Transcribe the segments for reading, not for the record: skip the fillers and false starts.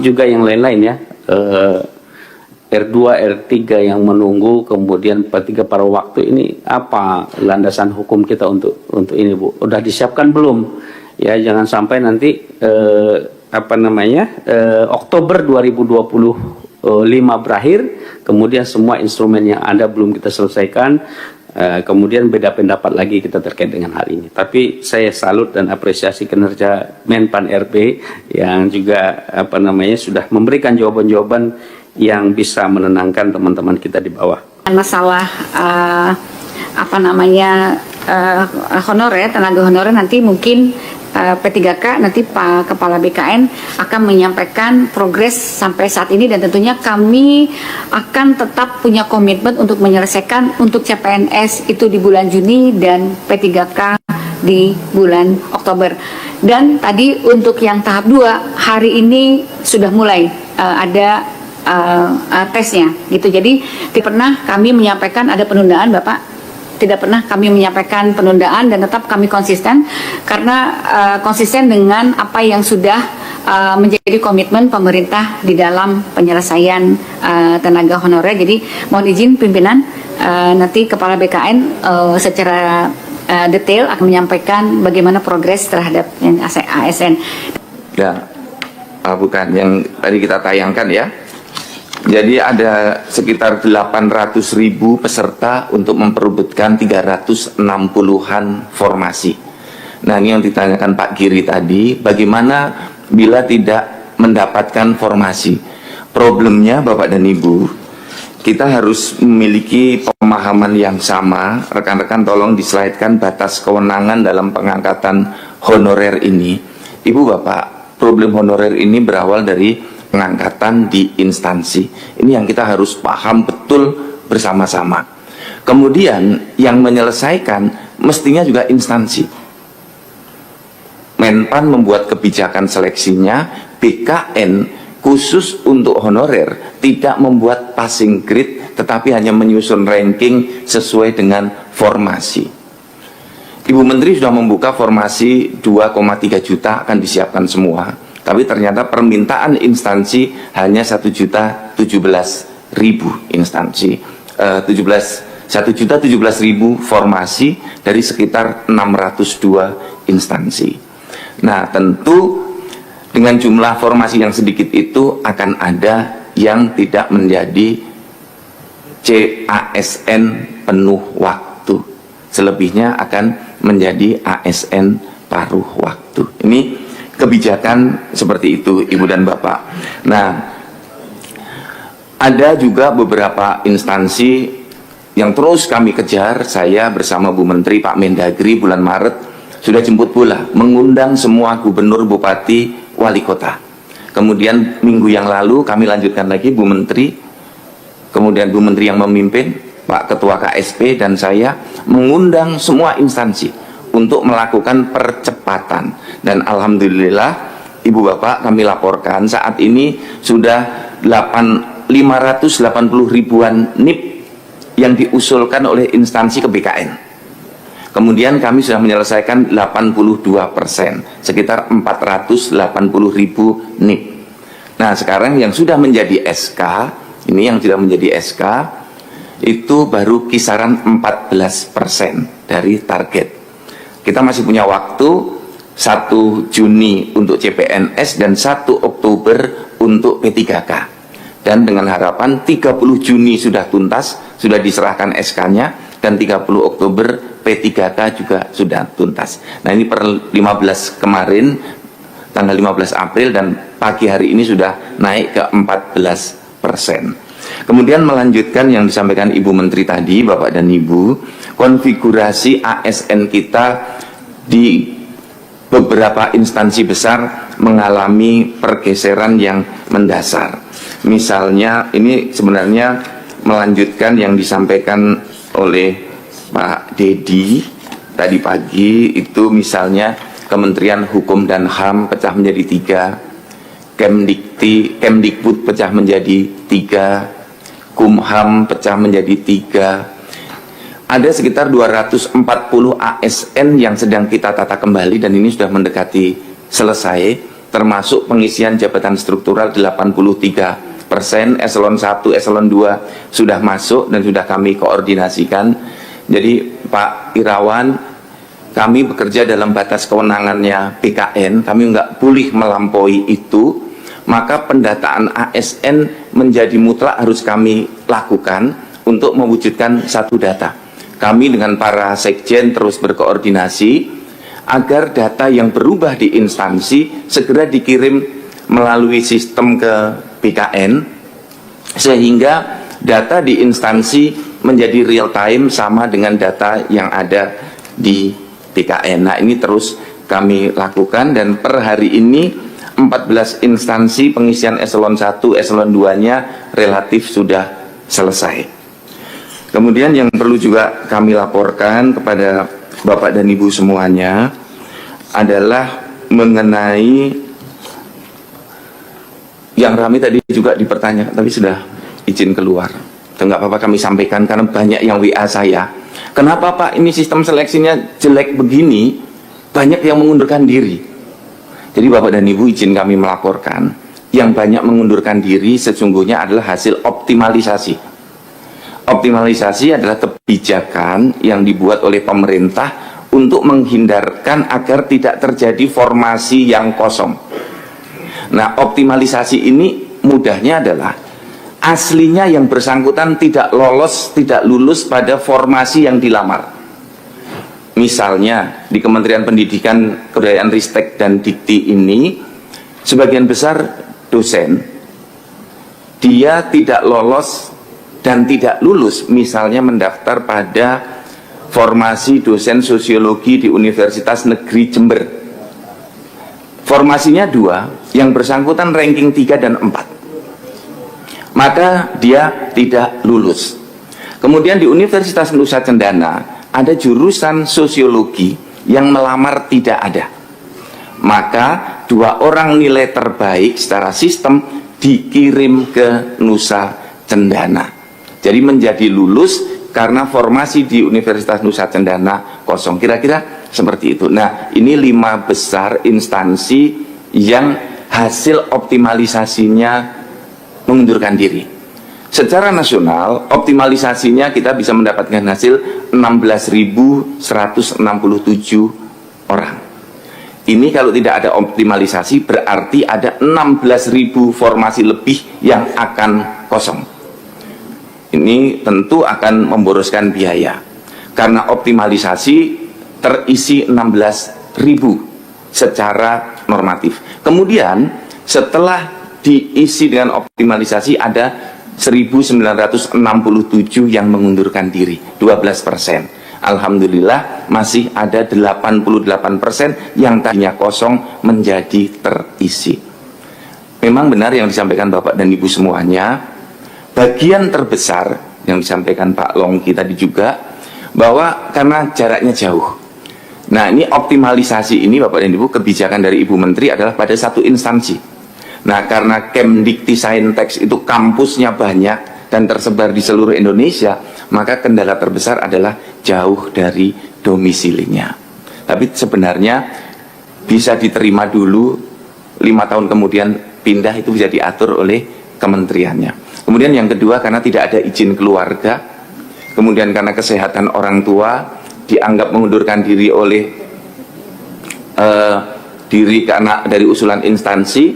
juga yang lain-lain ya, R2, R3 yang menunggu, kemudian P3 paruh waktu ini apa landasan hukum kita untuk ini Bu? Udah disiapkan belum? Ya jangan sampai nanti Oktober 2025 berakhir, kemudian semua instrumen yang ada belum kita selesaikan, kemudian beda pendapat lagi kita terkait dengan hal ini. Tapi saya salut dan apresiasi kinerja Menpan RB yang juga sudah memberikan jawaban-jawaban yang bisa menenangkan teman-teman kita di bawah. Masalah honorer, tenaga honorer nanti mungkin P3K nanti Pak Kepala BKN akan menyampaikan progres sampai saat ini, dan tentunya kami akan tetap punya komitmen untuk menyelesaikan untuk CPNS itu di bulan Juni dan P3K di bulan Oktober. Dan tadi untuk yang tahap 2 hari ini sudah mulai ada tesnya gitu. Jadi tidak pernah kami menyampaikan ada penundaan, Bapak. Tidak pernah kami menyampaikan penundaan, dan tetap kami konsisten karena konsisten dengan apa yang sudah menjadi komitmen pemerintah di dalam penyelesaian tenaga honorer. Jadi mohon izin pimpinan, nanti Kepala BKN secara detail akan menyampaikan bagaimana progres terhadap yang ASN. Ya, bukan yang tadi kita tayangkan ya. Jadi ada sekitar 800.000 peserta untuk memperebutkan 360-an formasi. Nah, ini yang ditanyakan Pak Giri tadi, bagaimana bila tidak mendapatkan formasi? Problemnya Bapak dan Ibu, kita harus memiliki pemahaman yang sama. Rekan-rekan tolong dislaidkan batas kewenangan dalam pengangkatan honorer ini. Ibu Bapak, problem honorer ini berawal dari pengangkatan di instansi. Ini yang kita harus paham betul bersama-sama. Kemudian yang menyelesaikan mestinya juga instansi. Menpan membuat kebijakan seleksinya, BKN khusus untuk honorer tidak membuat passing grade, tetapi hanya menyusun ranking sesuai dengan formasi. Ibu Menteri sudah membuka formasi 2,3 juta akan disiapkan semua. Tapi ternyata permintaan instansi hanya 1.017.000 instansi, 1.017.000 formasi dari sekitar 602 instansi. Nah, tentu dengan jumlah formasi yang sedikit itu akan ada yang tidak menjadi CASN penuh waktu. Selebihnya akan menjadi ASN paruh waktu. Ini kebijakan seperti itu, Ibu dan Bapak. Nah, ada juga beberapa instansi yang terus kami kejar. Saya bersama Bu Menteri, Pak Mendagri bulan Maret sudah jemput bola, mengundang semua gubernur, bupati, wali kota. Kemudian minggu yang lalu kami lanjutkan lagi, Bu Menteri, kemudian Bu Menteri yang memimpin, Pak Ketua KSP dan saya mengundang semua instansi untuk melakukan percepatan. Dan alhamdulillah Ibu Bapak, kami laporkan saat ini sudah 580 ribuan NIP yang diusulkan oleh instansi ke BKN. Kemudian kami sudah menyelesaikan 82%, sekitar 480 ribu NIP. Nah, sekarang yang sudah menjadi SK, ini yang sudah menjadi SK itu baru kisaran 14% dari target. Kita masih punya waktu 1 Juni untuk CPNS dan 1 Oktober untuk P3K. Dan dengan harapan 30 Juni sudah tuntas, sudah diserahkan SK-nya, dan 30 Oktober P3K juga sudah tuntas. Nah, ini per 15 kemarin, tanggal 15 April, dan pagi hari ini sudah naik ke 14%. Kemudian melanjutkan yang disampaikan Ibu Menteri tadi, Bapak dan Ibu, konfigurasi ASN kita di beberapa instansi besar mengalami pergeseran yang mendasar. Misalnya, ini sebenarnya melanjutkan yang disampaikan oleh Pak Dedi tadi pagi, itu misalnya Kementerian Hukum dan HAM pecah menjadi 3, Kemdikbud pecah menjadi 3, Kumham pecah menjadi 3. Ada sekitar 240 ASN yang sedang kita tata kembali, dan ini sudah mendekati selesai. termasuk pengisian jabatan struktural 83%, eselon 1, eselon 2 sudah masuk dan sudah kami koordinasikan. Jadi Pak Irawan, kami bekerja dalam batas kewenangannya BKN, kami nggak boleh melampaui itu, maka pendataan ASN menjadi mutlak harus kami lakukan untuk mewujudkan satu data. Kami dengan para sekjen terus berkoordinasi agar data yang berubah di instansi segera dikirim melalui sistem ke BKN, sehingga data di instansi menjadi real time sama dengan data yang ada di BKN. Nah, ini terus kami lakukan, dan per hari ini 14 instansi pengisian eselon 1, eselon 2-nya relatif sudah selesai. Kemudian yang perlu juga kami laporkan kepada Bapak dan Ibu semuanya adalah mengenai yang ramai tadi juga dipertanyakan, tapi sudah izin keluar. Enggak apa-apa kami sampaikan karena banyak yang WA saya. Kenapa Pak ini sistem seleksinya jelek begini? Banyak yang mengundurkan diri. Jadi Bapak dan Ibu izin kami melaporkan, yang banyak mengundurkan diri sesungguhnya adalah hasil optimalisasi. Optimalisasi adalah kebijakan yang dibuat oleh pemerintah untuk menghindarkan agar tidak terjadi formasi yang kosong. Nah, optimalisasi ini mudahnya adalah aslinya yang bersangkutan tidak lulus pada formasi yang dilamar. Misalnya di Kementerian Pendidikan, Kebudayaan, Ristek dan Dikti ini sebagian besar dosen dia tidak lolos dan tidak lulus, misalnya mendaftar pada formasi dosen sosiologi di Universitas Negeri Jember. Formasinya 2, yang bersangkutan ranking 3 dan 4. Maka dia tidak lulus. Kemudian di Universitas Nusa Cendana ada jurusan sosiologi yang melamar tidak ada. Maka 2 orang nilai terbaik secara sistem dikirim ke Nusa Cendana. Jadi menjadi lulus karena formasi di Universitas Nusa Cendana kosong. Kira-kira seperti itu. Nah, ini 5 besar instansi yang hasil optimalisasinya mengundurkan diri. Secara nasional, optimalisasinya kita bisa mendapatkan hasil 16.167 orang. Ini kalau tidak ada optimalisasi berarti ada 16.000 formasi lebih yang akan kosong. Ini tentu akan memboroskan biaya karena optimalisasi terisi 16.000 secara normatif. Kemudian setelah diisi dengan optimalisasi ada 1.967 yang mengundurkan diri, 12%. Alhamdulillah masih ada 88% yang tadinya kosong menjadi terisi. Memang benar yang disampaikan Bapak dan Ibu semuanya. Bagian terbesar yang disampaikan Pak Longki tadi juga, bahwa karena jaraknya jauh. Nah, ini optimalisasi ini Bapak dan Ibu, kebijakan dari Ibu Menteri adalah pada satu instansi. Nah, karena Kemdiktisaintek itu kampusnya banyak dan tersebar di seluruh Indonesia, maka kendala terbesar adalah jauh dari domisilinya. Tapi sebenarnya bisa diterima dulu, 5 tahun kemudian pindah itu bisa diatur oleh kementeriannya. Kemudian yang kedua, karena tidak ada izin keluarga, kemudian karena kesehatan orang tua dianggap mengundurkan diri oleh karena dari usulan instansi,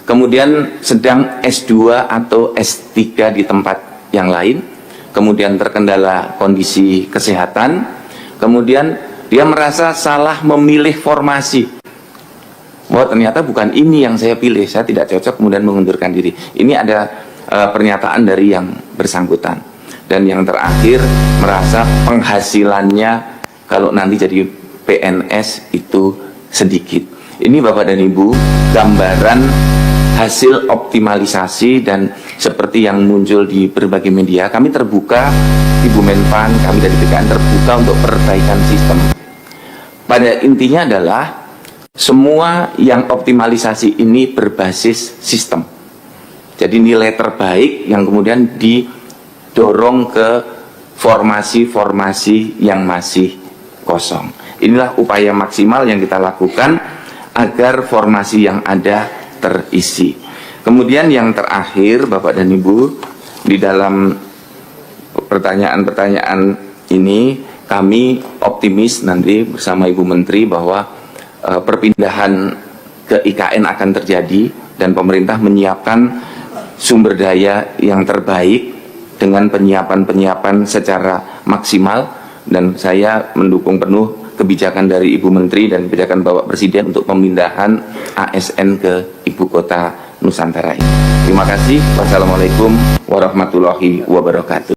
kemudian sedang S2 atau S3 di tempat yang lain, kemudian terkendala kondisi kesehatan, kemudian dia merasa salah memilih formasi. Wah, ternyata bukan ini yang saya pilih, saya tidak cocok, kemudian mengundurkan diri. Ini ada pernyataan dari yang bersangkutan. Dan yang terakhir, merasa penghasilannya kalau nanti jadi PNS itu sedikit. Ini Bapak dan Ibu gambaran hasil optimalisasi, dan seperti yang muncul di berbagai media, kami terbuka, Ibu Menpan, kami dari BKN terbuka untuk perbaikan sistem. Pada intinya adalah semua yang optimalisasi ini berbasis sistem. Jadi nilai terbaik yang kemudian didorong ke formasi-formasi yang masih kosong. Inilah upaya maksimal yang kita lakukan agar formasi yang ada terisi. Kemudian yang terakhir, Bapak dan Ibu, di dalam pertanyaan-pertanyaan ini kami optimis nanti bersama Ibu Menteri bahwa perpindahan ke IKN akan terjadi dan pemerintah menyiapkan sumber daya yang terbaik dengan penyiapan-penyiapan secara maksimal, dan saya mendukung penuh kebijakan dari Ibu Menteri dan kebijakan Bapak Presiden untuk pemindahan ASN ke Ibu Kota Nusantara ini. Terima kasih. Wassalamualaikum warahmatullahi wabarakatuh.